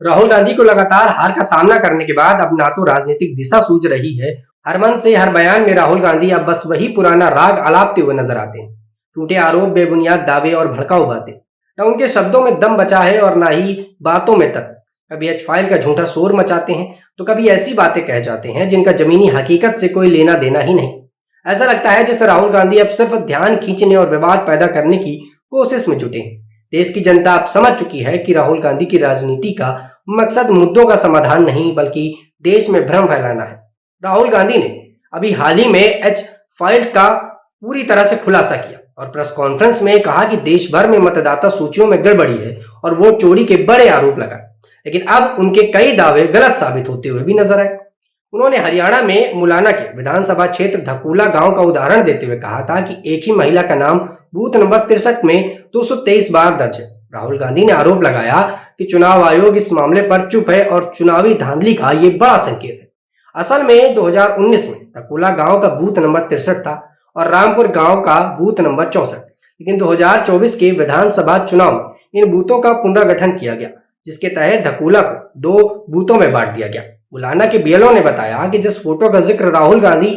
राहुल गांधी को लगातार हार का सामना करने के बाद अब ना तो राजनीतिक दिशा सूझ रही है। हर मन से हर बयान में राहुल गांधी अब बस वही पुराना राग आलापते हुए नजर आते हैं। झूठे आरोप, बेबुनियाद दावे और भड़काऊ बातें। न उनके शब्दों में दम बचा है और ना ही बातों में तक। कभी एच फाइल का झूठा शोर मचाते हैं तो कभी ऐसी बातें कह जाते हैं जिनका जमीनी हकीकत से कोई लेना देना ही नहीं। ऐसा लगता है जैसे राहुल गांधी अब सिर्फ ध्यान खींचने और विवाद पैदा करने की कोशिश में जुटे हैं। देश की जनता अब समझ चुकी है कि राहुल गांधी की राजनीति का मकसद मुद्दों का समाधान नहीं बल्कि देश में भ्रम फैलाना है। राहुल गांधी ने अभी हाल ही में एच फाइल्स का पूरी तरह से खुलासा किया और प्रेस कॉन्फ्रेंस में कहा कि देश भर में मतदाता सूचियों में गड़बड़ी है और वोट चोरी के बड़े आरोप लगाए। लेकिन अब उनके कई दावे गलत साबित होते हुए भी नजर आए। उन्होंने हरियाणा में मुलाना के विधानसभा क्षेत्र धकूला गांव का उदाहरण देते हुए कहा था कि एक ही महिला का नाम बूथ नंबर 63 में 223 बार दर्ज है। राहुल गांधी ने आरोप लगाया कि चुनाव आयोग इस मामले पर चुप है और चुनावी धांधली का ये बड़ा संकेत है। असल में 2019 में धकूला गांव का बूथ नंबर 63 था और रामपुर गांव का बूथ नंबर 64। लेकिन 2024 के विधानसभा चुनाव में इन बूथों का पुनर्गठन किया गया, जिसके तहत धकूला को 2 बूथों में बांट दिया गया। मुलाना के बीएलओ ने बताया कि जिस फोटो का जिक्र राहुल गांधी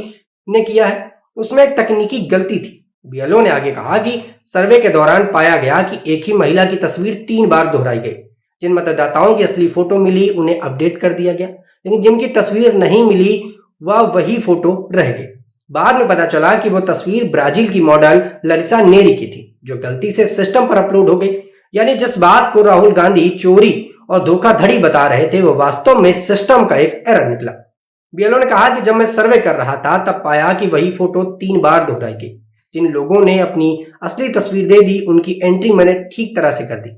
ने किया है उसमें एक तकनीकी गलती थी। बीएलओ ने आगे कहा कि सर्वे के दौरान पाया गया कि एक ही महिला की तस्वीर 3 बार दोहराई गई। जिन मतदाताओं की असली फोटो मिली उन्हें अपडेट कर दिया गया, लेकिन जिनकी तस्वीर नहीं मिली वह वही फोटो रह गई। बाद में पता चला कि वो तस्वीर ब्राजील की मॉडल लरिसा नेरी की थी, जो गलती से सिस्टम पर अपलोड हो गई। यानी जिस बात को राहुल गांधी चोरी और धोखाधड़ी बता रहे थे वो वास्तव में सिस्टम का एक एरर निकला। बीएलओ ने कहा कि जब मैं सर्वे कर रहा था तब पाया कि वही फोटो 3 बार दोहराई गई। जिन लोगों ने अपनी असली तस्वीर दे दी उनकी एंट्री मैंने ठीक तरह से कर दी,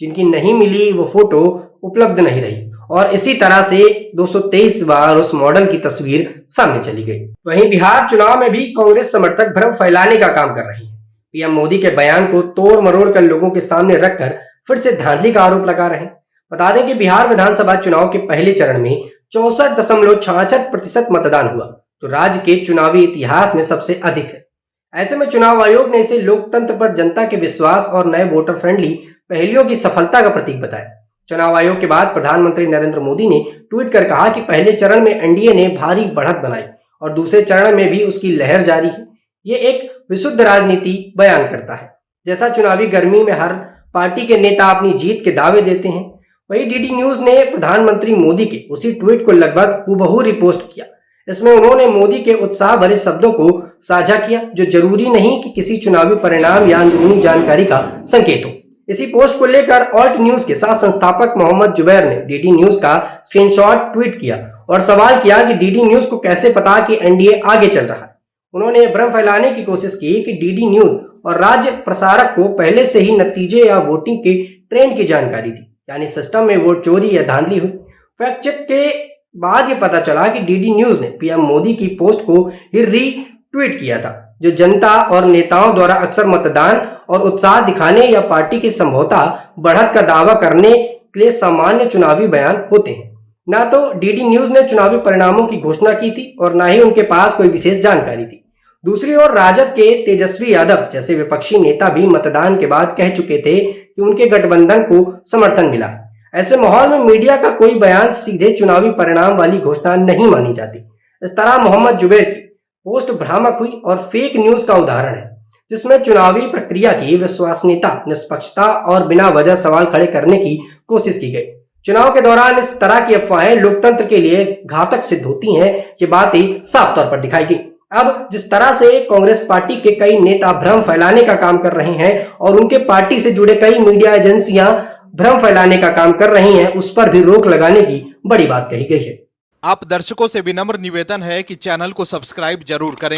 जिनकी नहीं मिली वो फोटो उपलब्ध नहीं रही और इसी तरह से 223 बार उस मॉडल की तस्वीर सामने चली गई। वहीं बिहार चुनाव में भी कांग्रेस समर्थक भ्रम फैलाने का काम कर रहे हैं। पीएम मोदी के बयान को तोड़ मरोड़ कर लोगों के सामने रखकर फिर से धांधली का आरोप लगा रहे हैं। बता दें कि बिहार विधानसभा चुनाव के पहले चरण में 64.66% मतदान हुआ, जो राज्य के चुनावी इतिहास में सबसे अधिक है। ऐसे में चुनाव आयोग ने इसे लोकतंत्र पर जनता के विश्वास और नए वोटर फ्रेंडली पहलियों की सफलता का प्रतीक बताया। चुनाव आयोग के बाद प्रधानमंत्री नरेंद्र मोदी ने ट्वीट कर कहा कि पहले चरण में एनडीए ने भारी बढ़त बनाई और दूसरे चरण में भी उसकी लहर जारी है। ये एक विशुद्ध राजनीति बयान करता है। जैसा चुनावी गर्मी में हर पार्टी के नेता अपनी जीत के दावे देते हैं, वही डीडी न्यूज ने प्रधानमंत्री मोदी के उसी ट्वीट को लगभग हूबहू रिपोस्ट किया। इसमें उन्होंने मोदी के उत्साह भरे शब्दों को साझा किया, जो जरूरी नहीं कि किसी चुनावी परिणाम या अंदरूनी जानकारी का संकेत हो। इसी पोस्ट को लेकर ऑल्ट न्यूज के साथ संस्थापक मोहम्मद जुबैर ने डीडी न्यूज का स्क्रीनशॉट ट्वीट किया और सवाल किया कि डीडी न्यूज को कैसे पता कि एनडीए आगे चल रहा है। उन्होंने भ्रम फैलाने की कोशिश की कि डीडी न्यूज और राज्य प्रसारक को पहले से ही नतीजे या वोटिंग के ट्रेंड की जानकारी थी, यानी सिस्टम में वोट चोरी या धांधली हुई। फैक्ट चेक के बाद ये पता चला कि डीडी न्यूज ने पीएम मोदी की पोस्ट को ही रीट्वीट किया था, जो जनता और नेताओं द्वारा अक्सर मतदान और उत्साह दिखाने या पार्टी की संभवतः बढ़त का दावा करने के लिए सामान्य चुनावी बयान होते हैं। ना तो डीडी न्यूज ने चुनावी परिणामों की घोषणा की थी और ना ही उनके पास कोई विशेष जानकारी थी। दूसरी ओर राजद के तेजस्वी यादव जैसे विपक्षी नेता भी मतदान के बाद कह चुके थे कि उनके गठबंधन को समर्थन मिला। ऐसे माहौल में मीडिया का कोई बयान सीधे चुनावी परिणाम वाली घोषणा नहीं मानी जाती। इस तरह मोहम्मद जुबैर की पोस्ट भ्रामक हुई और फेक न्यूज का उदाहरण है, जिसमें चुनावी प्रक्रिया की विश्वसनीयता, निष्पक्षता और बिना वजह सवाल खड़े करने की कोशिश की गई। चुनाव के दौरान इस तरह की अफवाहें लोकतंत्र के लिए घातक सिद्ध होती हैं, ये बातें साफ तौर पर दिखाई गई। अब जिस तरह से कांग्रेस पार्टी के कई नेता भ्रम फैलाने का काम कर रहे हैं और उनके पार्टी से जुड़े कई मीडिया एजेंसियां भ्रम फैलाने का काम कर रही हैं, उस पर भी रोक लगाने की बड़ी बात कही गई है। आप दर्शकों से विनम्र निवेदन है कि चैनल को सब्सक्राइब जरूर करें